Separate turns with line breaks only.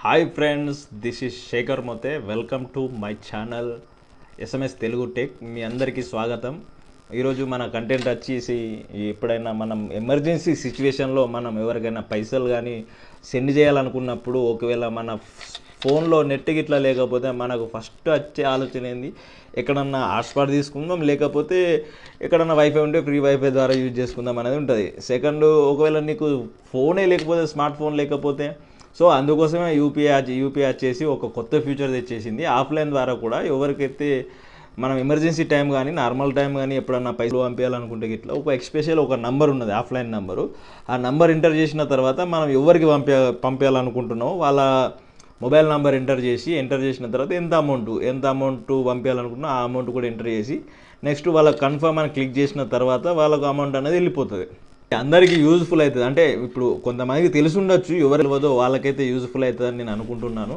Hi friends, this is Shekhar Mothe. Welcome to my channel SMS Telugu tech. మీ అందరికీ స్వాగతం. ఈరోజు మన కంటెంట్ వచ్చేసి, ఎప్పుడైనా మనం ఎమర్జెన్సీ సిచ్యువేషన్లో మనం ఎవరికైనా పైసలు కానీ సెండ్ చేయాలనుకున్నప్పుడు, ఒకవేళ మన ఫోన్లో నెట్ గిట్లా లేకపోతే మనకు ఫస్ట్ వచ్చే ఆలోచన ఏంది, ఎక్కడన్నా హాట్స్పాట్ తీసుకుందాం, లేకపోతే ఎక్కడన్నా వైఫై ఉంటే ఫ్రీ వైఫై ద్వారా యూజ్ చేసుకుందాం అనేది ఉంటుంది. సెకండ్, ఒకవేళ నీకు ఫోనే లేకపోతే, స్మార్ట్ ఫోన్ లేకపోతే, సో అందుకోసమే యూపీఐ వచ్చేసి ఒక కొత్త ఫ్యూచర్ తెచ్చేసింది. ఆఫ్లైన్ ద్వారా కూడా ఎవరికైతే మనం ఎమర్జెన్సీ టైం కానీ, నార్మల్ టైం కానీ, ఎప్పుడన్నా పైసలు పంపించాలనుకుంటే ఇట్లా ఒక ఎక్స్పెషల్ ఒక నంబర్ ఉన్నది, ఆఫ్లైన్ నంబరు. ఆ నంబర్ ఎంటర్ చేసిన తర్వాత మనం ఎవరికి పంపించాలనుకుంటున్నామో వాళ్ళ మొబైల్ నెంబర్ ఎంటర్ చేసిన తర్వాత ఎంత అమౌంట్ పంపించాలనుకుంటున్నా ఆ అమౌంట్ కూడా ఎంటర్ చేసి, నెక్స్ట్ వాళ్ళకి కన్ఫర్మ్ అని క్లిక్ చేసిన తర్వాత వాళ్ళకు అమౌంట్ అనేది వెళ్ళిపోతుంది. అందరికీ యూజ్ఫుల్ అవుతుంది. అంటే ఇప్పుడు కొంతమందికి తెలిసి ఉండొచ్చు, ఎవరు తెలియదో వాళ్ళకైతే యూజ్ఫుల్ అవుతుందని నేను అనుకుంటున్నాను.